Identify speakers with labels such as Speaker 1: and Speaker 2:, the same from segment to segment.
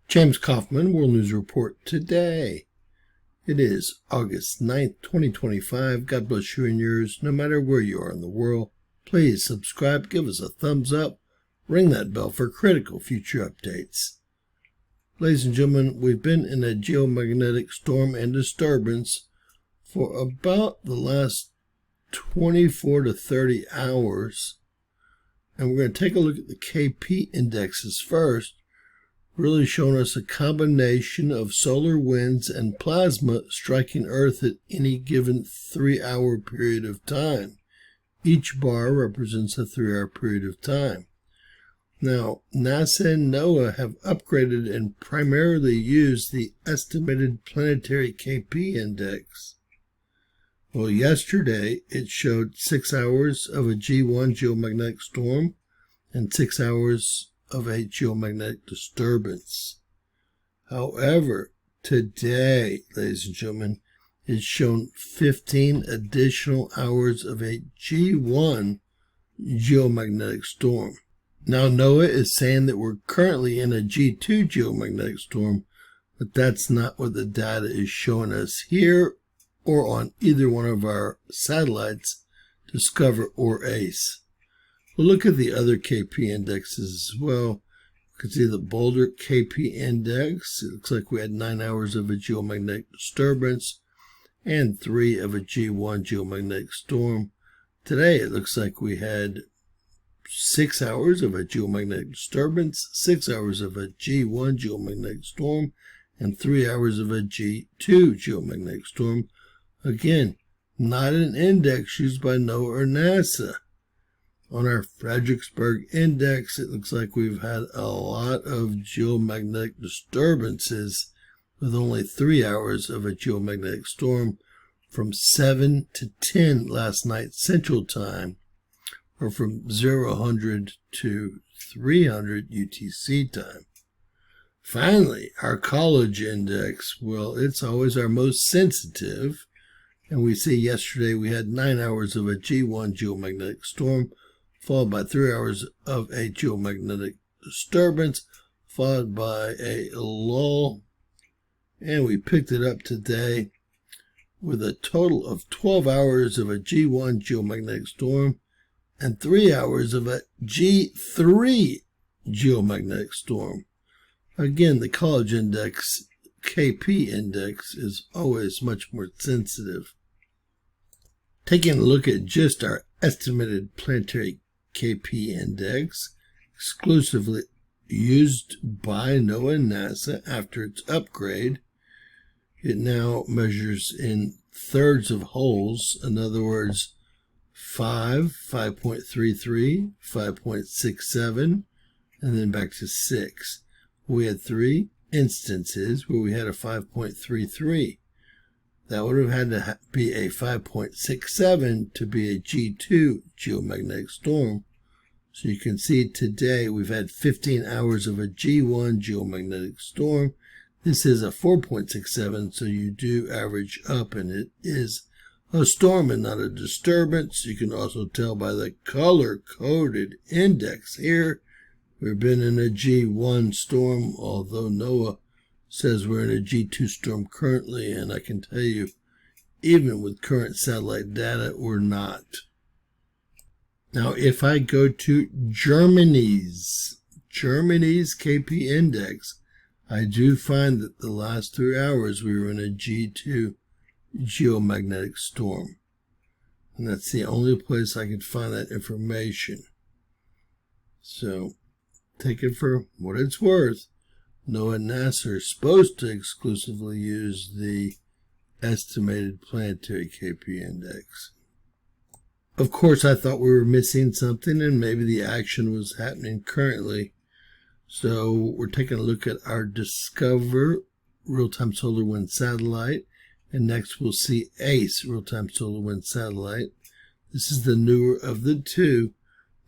Speaker 1: James Kaufman, World News Report today. It is August 9th, 2025. God bless you and yours, no matter where you are in the world. Please subscribe, give us a thumbs up, ring that bell for critical future updates. Ladies and gentlemen, we've been in a geomagnetic storm and disturbance for about the last 24 to 30 hours. And we're going to take a look at the KP indexes first, really showing us a combination of solar winds and plasma striking Earth at any given 3-hour period of time. Each bar represents a 3-hour period of time. Now, NASA and NOAA have upgraded and primarily used the estimated planetary KP index. Well, yesterday it showed 6 hours of a G1 geomagnetic storm and 6 hours of a geomagnetic disturbance. However, today, ladies and gentlemen, is shown 15 additional hours of a G1 geomagnetic storm. Now, NOAA is saying that we're currently in a G2 geomagnetic storm, but that's not what the data is showing us here or on either one of our satellites, Discover or ACE. We'll look at the other KP indexes as well. You can see the Boulder KP index. It looks like we had 9 hours of a geomagnetic disturbance and 3 of a G1 geomagnetic storm. Today it looks like we had 6 hours of a geomagnetic disturbance, 6 hours of a G1 geomagnetic storm, and 3 hours of a G2 geomagnetic storm. Again, not an index used by NOAA or NASA. On our Fredericksburg index, it looks like we've had a lot of geomagnetic disturbances with only 3 hours of a geomagnetic storm from 7 to 10 last night Central Time, or from 0-100 to 300 UTC time. Finally, our college index, well, it's always our most sensitive, and we see yesterday we had 9 hours of a G1 geomagnetic storm, followed by 3 hours of a geomagnetic disturbance, followed by a lull, and we picked it up today with a total of 12 hours of a G1 geomagnetic storm and 3 hours of a G3 geomagnetic storm. Again, the college index, KP index, is always much more sensitive. Taking a look at just our estimated planetary KP index, exclusively used by NOAA and NASA after its upgrade, it now measures in thirds of holes. In other words, 5, 5.33, 5.67, and then back to 6. We had 3 instances where we had a 5.33. That would have had to be a 5.67 to be a G2 geomagnetic storm. So you can see today we've had 15 hours of a G1 geomagnetic storm. This is a 4.67, so you do average up, and it is a storm and not a disturbance. You can also tell by the color-coded index here. We've been in a G1 storm, although NOAA says we're in a G2 storm currently, and I can tell you, even with current satellite data, we're not. Now, if I go to Germany's KP index, I do find that the last 3 hours we were in a G2 geomagnetic storm. And that's the only place I can find that information. So, take it for what it's worth. NOAA and NASA are supposed to exclusively use the estimated planetary KP index. Of course, I thought we were missing something, and maybe the action was happening currently. So we're taking a look at our Discover real-time solar wind satellite, and next we'll see ACE real-time solar wind satellite. This is the newer of the two,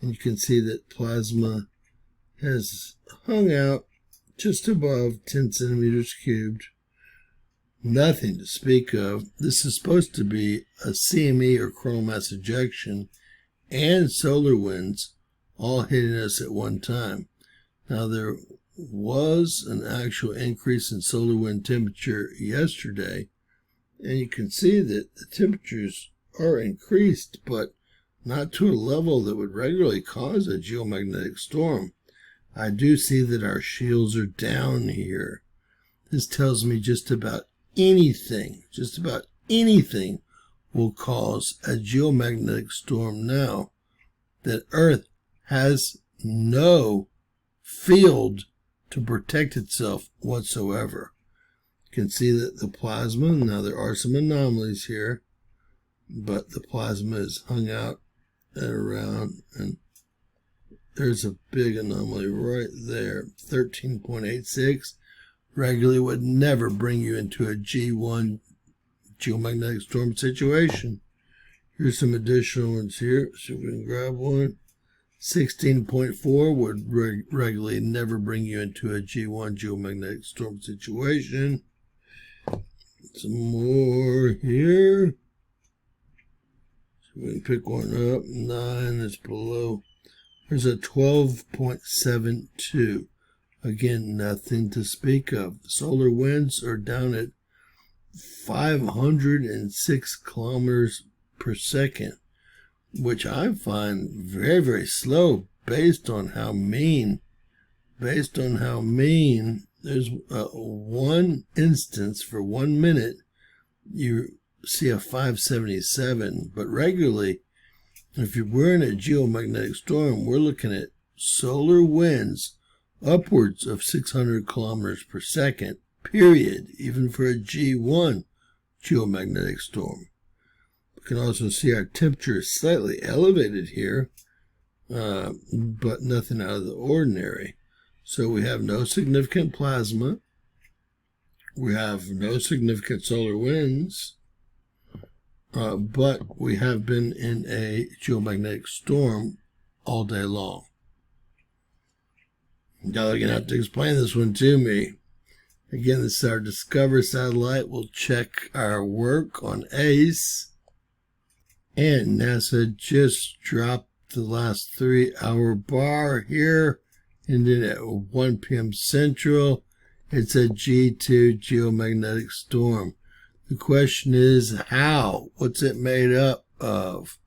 Speaker 1: and you can see that plasma has hung out just above 10 centimeters cubed. Nothing to speak of. This is supposed to be a CME or coronal mass ejection and solar winds all hitting us at one time. Now there was an actual increase in solar wind temperature yesterday, and you can see that the temperatures are increased, but not to a level that would regularly cause a geomagnetic storm. I do see that our shields are down here. This tells me just about anything will cause a geomagnetic storm now, that Earth has no field to protect itself whatsoever. You can see that the plasma, now there are some anomalies here, but the plasma is hung out and around, and there's a big anomaly right there, 13.86. Regularly would never bring you into a G1 geomagnetic storm situation. Here's some additional ones here. See if we can grab one. 16.4 would regularly never bring you into a G1 geomagnetic storm situation. Some more here. So we can pick one up. 9 is below. There's a 12.72. Again, nothing to speak of. The solar winds are down at 506 kilometers per second, which I find very, very slow based on how mean. There's one instance for 1 minute, you see a 577, but regularly, if we're in a geomagnetic storm, we're looking at solar winds upwards of 600 kilometers per second, period, even for a G1 geomagnetic storm. We can also see our temperature is slightly elevated here, but nothing out of the ordinary. So we have no significant plasma. We have no significant solar winds, but we have been in a geomagnetic storm all day long. Y'all are going to have to explain this one to me. Again, this is our Discover satellite. We'll check our work on ACE. And NASA just dropped the last 3-hour bar here, ending at 1 p.m. Central. It's a G2 geomagnetic storm. The question is how? What's it made up of?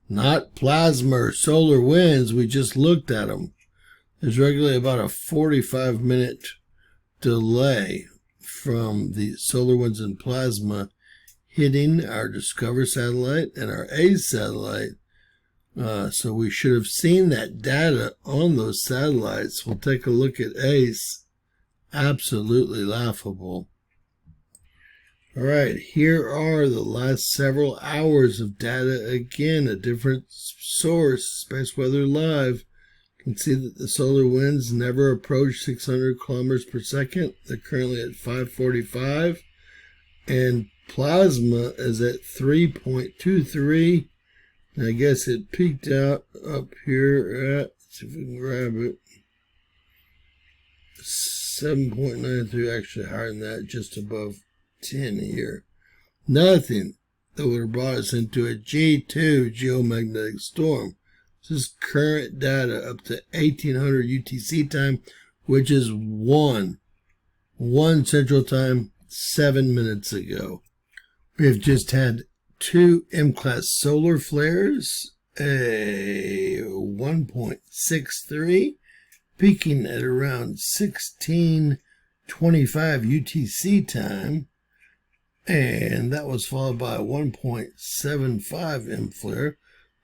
Speaker 1: Not plasma or solar winds. We just looked at them. There's regularly about a 45-minute delay from the solar winds and plasma hitting our Discover satellite and our ACE satellite. So we should have seen that data on those satellites. We'll take a look at ACE. Absolutely laughable. All right, here are the last several hours of data. Again, a different source, Space Weather Live. You can see that the solar winds never approach 600 kilometers per second. They're currently at 545. And plasma is at 3.23. And I guess it peaked out up here at, let's see if we can grab it, 7.93, actually higher than that, just above 10 here. Nothing that would have brought us into a G2 geomagnetic storm. This is current data up to 1800 UTC time, which is 1 Central Time, 7 minutes ago. We have just had 2 M-class solar flares, a 1.63, peaking at around 1625 UTC time, and that was followed by a 1.75 M flare,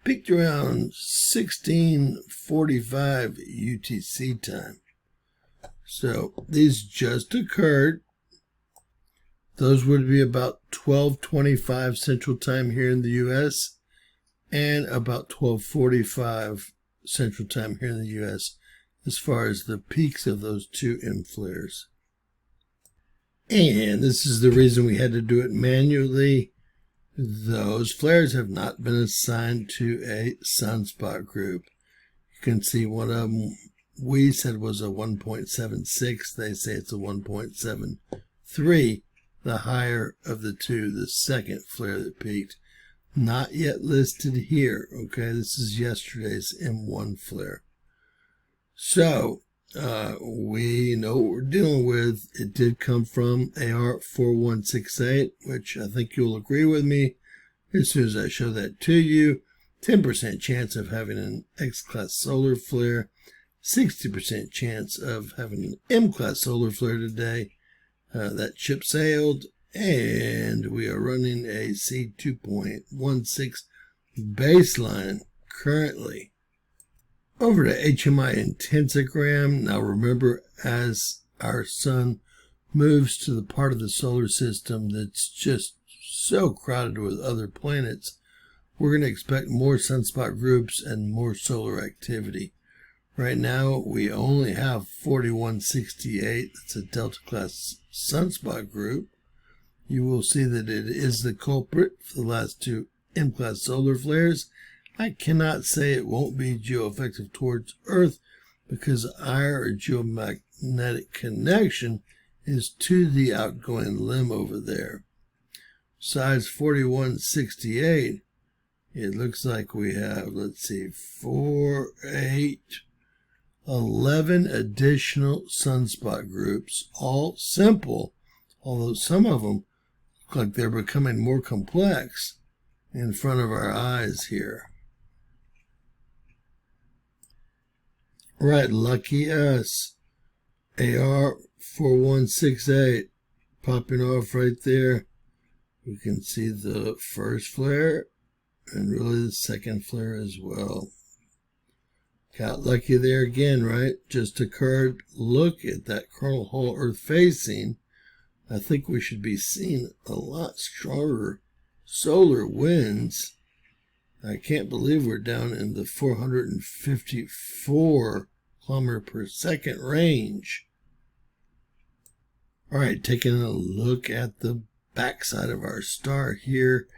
Speaker 1: peaked around 1645 UTC time. So these just occurred. Those would be about 12:25 Central Time here in the U.S. and about 12:45 Central Time here in the U.S. as far as the peaks of those 2 M flares. And this is the reason we had to do it manually. Those flares have not been assigned to a sunspot group. You can see one of them we said was a 1.76. They say it's a 1.73. The higher of the 2, the second flare that peaked. Not yet listed here. Okay, this is yesterday's M1 flare. So We know what we're dealing with. It did come from AR 4168, which I think you'll agree with me as soon as I show that to you. 10% chance of having an X-class solar flare, 60% chance of having an M-class solar flare today. That ship sailed, and we are running a C2.16 baseline currently. Over to HMI intensogram. Now remember, as our sun moves to the part of the solar system that's just so crowded with other planets, we're going to expect more sunspot groups and more solar activity. Right now, we only have 4168. That's a Delta class sunspot group. You will see that it is the culprit for the last two M-class solar flares. I cannot say it won't be geoaffective towards Earth because our geomagnetic connection is to the outgoing limb over there. Besides 4168, it looks like we have, 4, 8, 11 additional sunspot groups, all simple, although some of them look like they're becoming more complex in front of our eyes here. Right, lucky us. AR 4168 popping off right there. We can see the first flare and really the second flare as well. Got lucky there again, right? Just occurred. Look at that coronal hole Earth facing. I think we should be seeing a lot stronger solar winds. I can't believe we're down in the 454 kilometer per second range. All right, taking a look at the backside of our star here.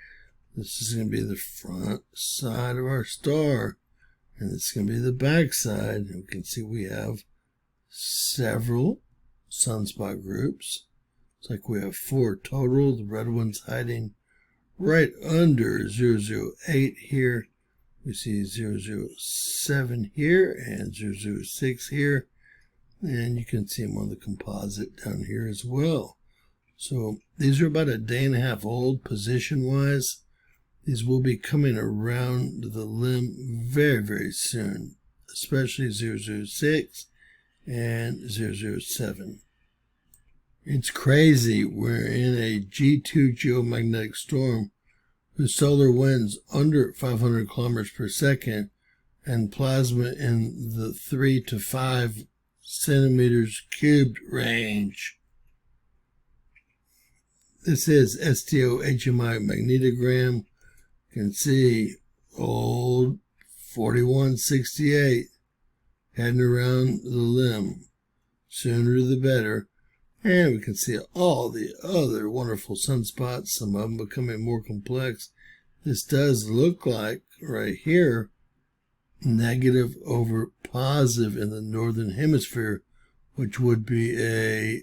Speaker 1: This is going to be the front side of our star, and it's going to be the back side. And we can see we have several sunspot groups. It's like we have 4 total. The red one's hiding right under 008 here. We see 007 here and 006 here. And you can see them on the composite down here as well. So these are about a day and a half old position-wise. These will be coming around the limb very, very soon, especially 006 and 007. It's crazy. We're in a G2 geomagnetic storm with solar winds under 500 kilometers per second and plasma in the 3 to 5 centimeters cubed range. This is STO HMI magnetogram. You can see old 4168 heading around the limb. Sooner the better. And we can see all the other wonderful sunspots, some of them becoming more complex. This does look like, right here, negative over positive in the northern hemisphere, which would be a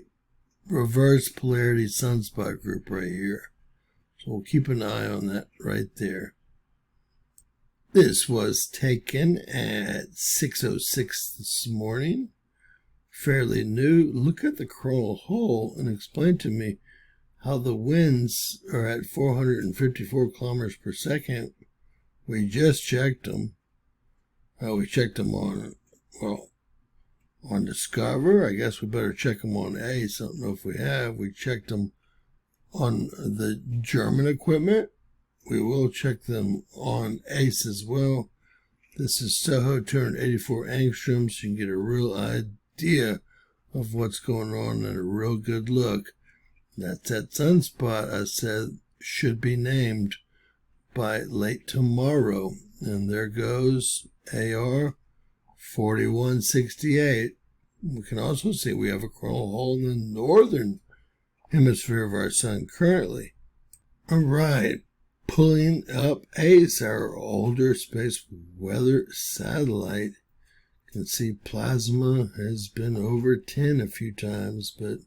Speaker 1: reverse polarity sunspot group right here. So we'll keep an eye on that right there. This was taken at 6:06 this morning. Fairly new. Look at the coronal hole and explain to me how the winds are at 454 kilometers per second. We just checked them. We checked them on Discover. I guess we better check them on ACE. I don't know if we have. We checked them on the German equipment. We will check them on ACE as well. This is Soho 284 angstroms. You can get a real idea of what's going on and a real good look. That's that sunspot I said should be named by late tomorrow. And there goes AR 4168. We can also see we have a coronal hole in the northern hemisphere of our sun currently. All right, pulling up ACE, our older space weather satellite. You can see plasma has been over 10 a few times, but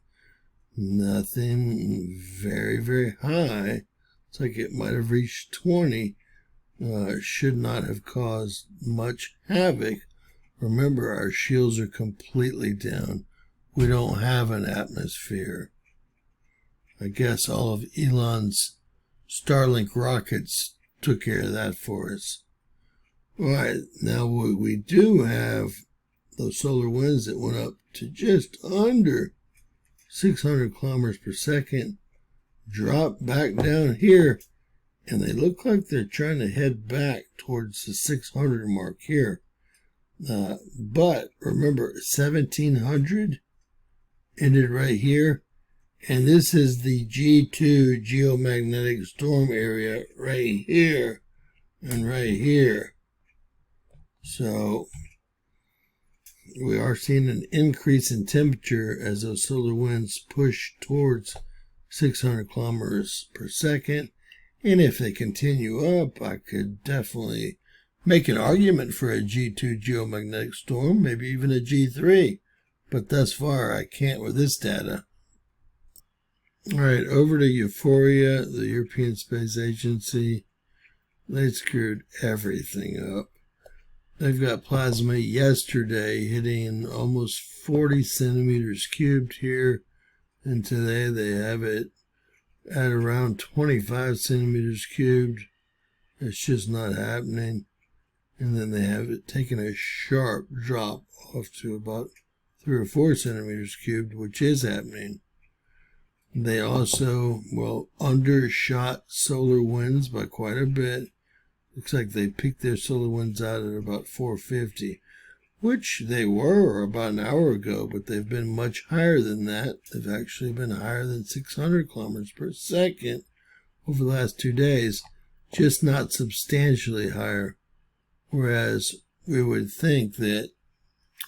Speaker 1: nothing very, very high. It's like it might have reached 20. Should not have caused much havoc Remember, our shields are completely down. We don't have an atmosphere. I guess all of Elon's Starlink rockets took care of that for us. All right, now we do have those solar winds that went up to just under 600 kilometers per second, drop back down here, and they look like they're trying to head back towards the 600 mark here. But remember, 1700 ended right here, and this is the G2 geomagnetic storm area right here and right here. So we are seeing an increase in temperature as those solar winds push towards 600 kilometers per second. And if they continue up, I could definitely make an argument for a G2 geomagnetic storm, maybe even a G3. But thus far, I can't with this data. All right, over to Euphoria, the European Space Agency. They screwed everything up. They've got plasma yesterday hitting almost 40 centimeters cubed here, and today they have it at around 25 centimeters cubed. It's just not happening. And then they have it taking a sharp drop off to about 3 or 4 centimeters cubed, which is happening. They also, undershot solar winds by quite a bit. Looks like they peaked their solar winds out at about 450, which they were about an hour ago, but they've been much higher than that. They've actually been higher than 600 kilometers per second over the last 2 days, just not substantially higher. Whereas we would think that,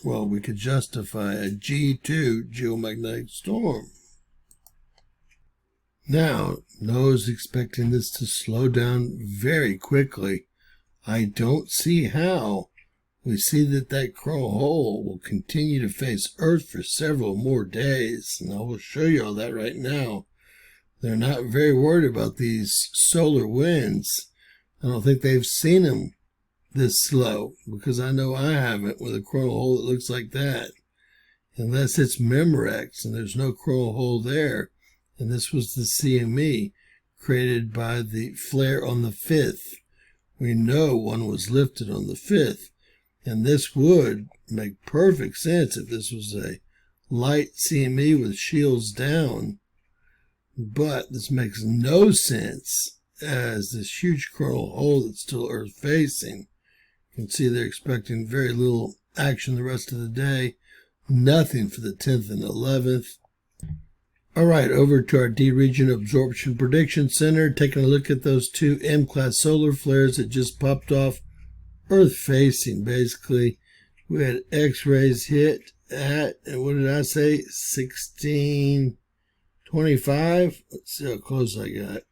Speaker 1: we could justify a G2 geomagnetic storm. Now, NOAA's expecting this to slow down very quickly. I don't see how. We see that coronal hole will continue to face Earth for several more days, and I will show you all that right now. They're not very worried about these solar winds. I don't think they've seen them this slow, because I know I haven't with a coronal hole that looks like that. Unless it's Memorex, and there's no coronal hole there. And this was the CME created by the flare on the 5th. We know one was lifted on the 5th. And this would make perfect sense if this was a light CME with shields down. But this makes no sense as this huge coronal hole that's still Earth facing. You can see they're expecting very little action the rest of the day. Nothing for the 10th and 11th. All right, over to our D-Region Absorption Prediction Center, taking a look at those 2 M-class solar flares that just popped off, Earth-facing, basically. We had X-rays hit at, and what did I say, 1625? Let's see how close I got.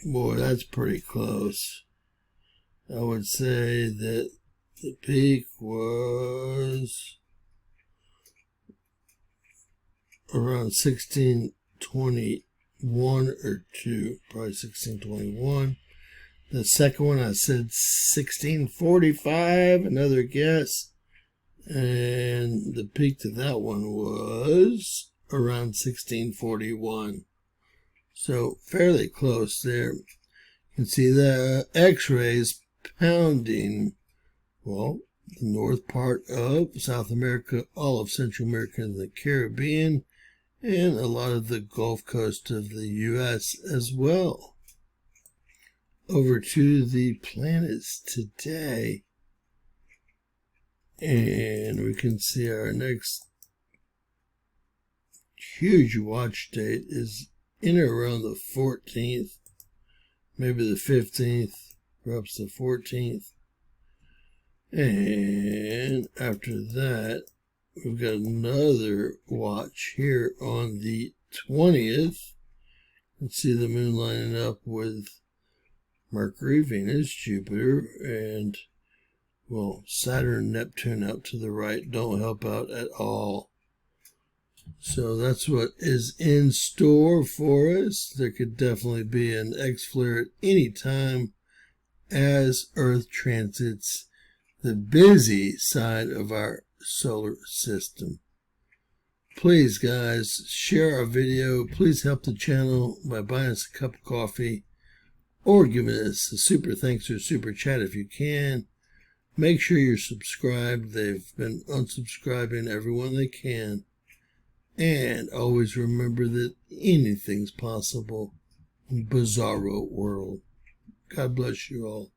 Speaker 1: Boy, that's pretty close. I would say that the peak was around 1621 or 2, probably 1621. The second one I said 1645, another guess. And the peak to that one was around 1641. So fairly close there. You can see the X-rays pounding, the north part of South America, all of Central America and the Caribbean, and a lot of the Gulf Coast of the U.S. as well. Over to the planets today. And we can see our next huge watch date is in or around the 14th, maybe the 15th, perhaps the 14th. And after that, we've got another watch here on the 20th. Let's see the moon lining up with Mercury, Venus, Jupiter, and, Saturn, Neptune out to the right don't help out at all. So that's what is in store for us. There could definitely be an X flare at any time as Earth transits the busy side of our solar system. Please, guys, share our video. Please help the channel by buying us a cup of coffee or giving us a super thanks or super chat if you can. Make sure you're subscribed. They've been unsubscribing everyone they can. And always remember that anything's possible in Bizarro world. God bless you all.